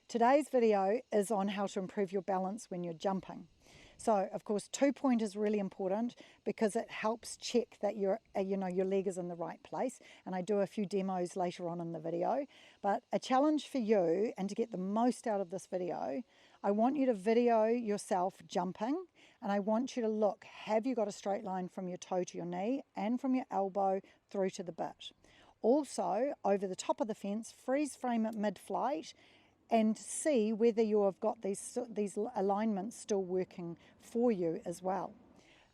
Today's video is on how to improve your balance when you're jumping. So, of course, 2-point is really important because it helps check that your leg is in the right place. And I do a few demos later on in the video. But a challenge for you, and to get the most out of this video, I want you to video yourself jumping, and I want you to look, have you got a straight line from your toe to your knee and from your elbow through to the bit? Also, over the top of the fence, freeze frame at mid-flight, and see whether you have got these alignments still working for you as well.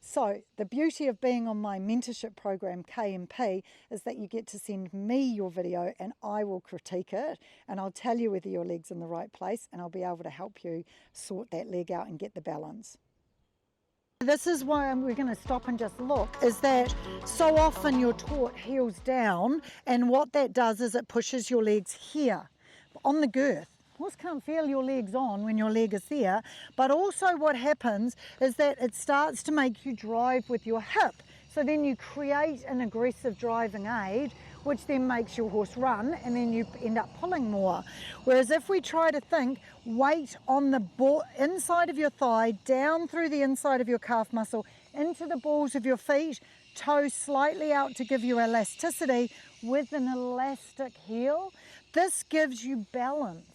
So the beauty of being on my mentorship program KMP is that you get to send me your video and I will critique it, and I'll tell you whether your leg's in the right place, and I'll be able to help you sort that leg out and get the balance. This is why we're going to stop and just look, is that so often you're taught heels down, and what that does is it pushes your legs here on the girth. Horse can't feel your legs on when your leg is there, but also what happens is that it starts to make you drive with your hip. So then you create an aggressive driving aid, which then makes your horse run, and then you end up pulling more. Whereas if we try to think, weight on the inside of your thigh, down through the inside of your calf muscle, into the balls of your feet, toes slightly out to give you elasticity with an elastic heel, this gives you balance.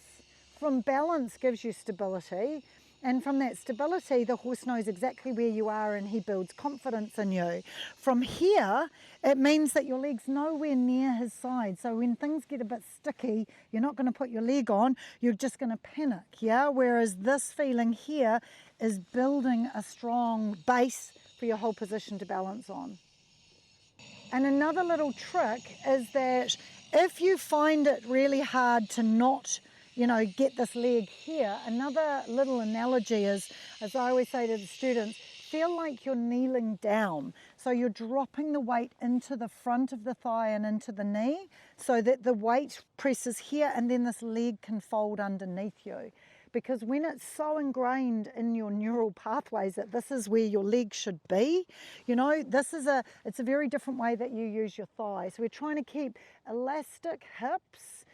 From balance gives you stability, and from that stability the horse knows exactly where you are and he builds confidence in you. From here it means that your leg's nowhere near his side, so when things get a bit sticky you're not going to put your leg on, you're just going to panic, yeah? Whereas this feeling here is building a strong base for your whole position to balance on. And another little trick is that if you find it really hard to not get this leg here, another little analogy is, as I always say to the students, feel like you're kneeling down. So you're dropping the weight into the front of the thigh and into the knee so that the weight presses here, and then this leg can fold underneath you. Because when it's so ingrained in your neural pathways that this is where your leg should be, it's a very different way that you use your thigh. So we're trying to keep elastic hips,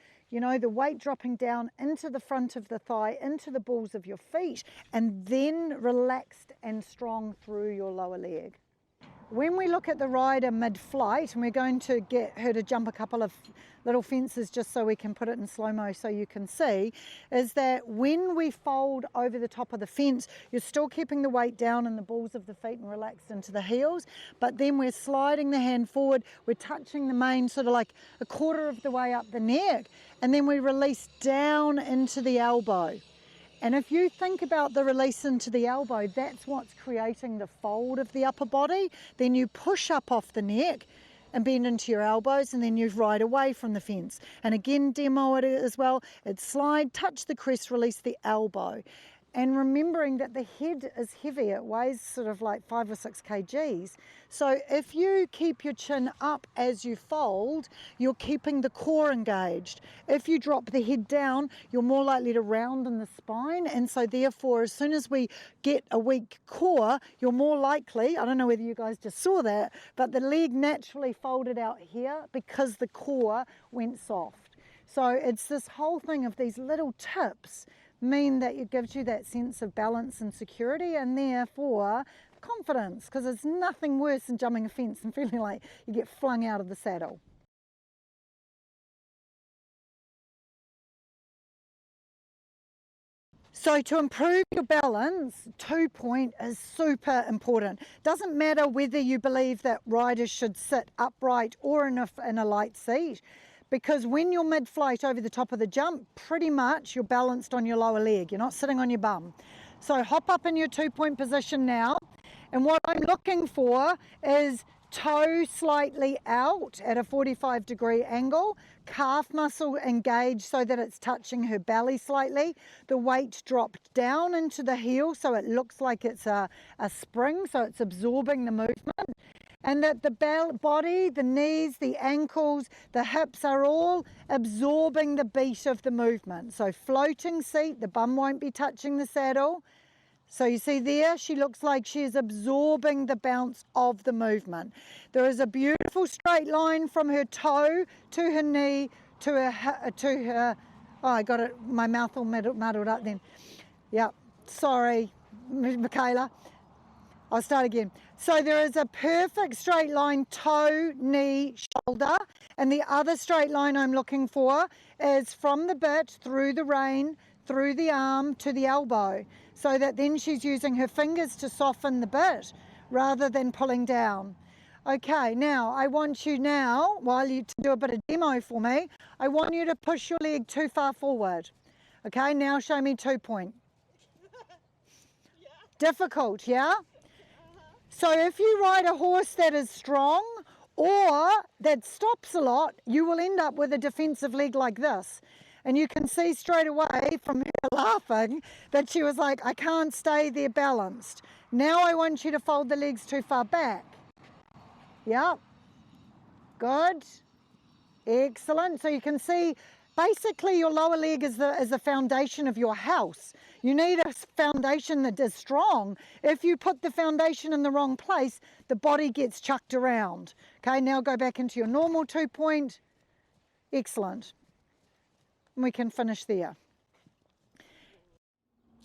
the weight dropping down into the front of the thigh, into the balls of your feet, and then relaxed and strong through your lower leg. When we look at the rider mid-flight, and we're going to get her to jump a couple of little fences just so we can put it in slow-mo so you can see, is that when we fold over the top of the fence, you're still keeping the weight down in the balls of the feet and relaxed into the heels, but then we're sliding the hand forward, we're touching the mane sort of like a quarter of the way up the neck, and then we release down into the elbow. And if you think about the release into the elbow, that's what's creating the fold of the upper body. Then you push up off the neck and bend into your elbows, and then you ride away from the fence. And again, demo it as well. It's slide, touch the crest, release the elbow. And remembering that the head is heavy, it weighs sort of like 5 or 6 kgs. So if you keep your chin up as you fold, you're keeping the core engaged. If you drop the head down, you're more likely to round in the spine. And so therefore, as soon as we get a weak core, you're more likely, I don't know whether you guys just saw that, but the leg naturally folded out here because the core went soft. So it's this whole thing of these little tips mean that it gives you that sense of balance and security, and therefore confidence, because there's nothing worse than jumping a fence and feeling like you get flung out of the saddle. So to improve your balance, 2-point is super important. Doesn't matter whether you believe that riders should sit upright or in a light seat, because when you're mid-flight over the top of the jump, pretty much you're balanced on your lower leg. You're not sitting on your bum. So hop up in your 2-point position now. And what I'm looking for is toe slightly out at a 45-degree angle, calf muscle engaged so that it's touching her belly slightly, the weight dropped down into the heel so it looks like it's a spring, so it's absorbing the movement. and that the body, the knees, the ankles, the hips are all absorbing the beat of the movement. So floating seat, the bum won't be touching the saddle. So you see there, she looks like she is absorbing the bounce of the movement. There is a beautiful straight line from her toe to her knee to her, oh, I got it, my mouth all muddled up then. Yeah, sorry, Michaela. I'll start again. So there is a perfect straight line, toe, knee, shoulder, and the other straight line I'm looking for is from the bit, through the rein, through the arm to the elbow, so that then she's using her fingers to soften the bit rather than pulling down. Okay, now I want you now, while you do a bit of demo for me, I want you to push your leg too far forward. Okay, now show me 2 point. Yeah. Difficult, yeah? So if you ride a horse that is strong or that stops a lot, you will end up with a defensive leg like this. And you can see straight away from her laughing that she was like, I can't stay there balanced. Now I want you to fold the legs too far back. Yeah, good, excellent. So you can see basically your lower leg is the foundation of your house. You need a foundation that is strong. If you put the foundation in the wrong place, the body gets chucked around. Okay, now go back into your normal 2 point. Excellent. We can finish there.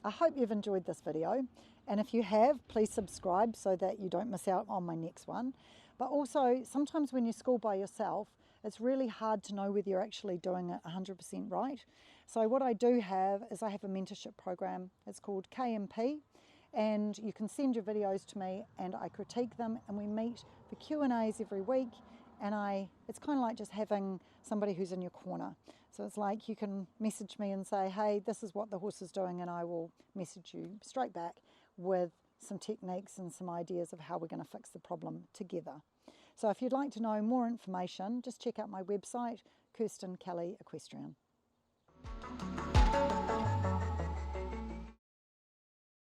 I hope you've enjoyed this video, and if you have, please subscribe so that you don't miss out on my next one. But also, sometimes when you school by yourself, it's really hard to know whether you're actually doing it 100% right. So what I do have is I have a mentorship program. It's called KMP, and you can send your videos to me and I critique them, and we meet for Q&As every week, and it's kind of like just having somebody who's in your corner. So it's like you can message me and say, hey, this is what the horse is doing, and I will message you straight back with some techniques and some ideas of how we're going to fix the problem together. So if you'd like to know more information, just check out my website, Kirstin Kelly Equestrian.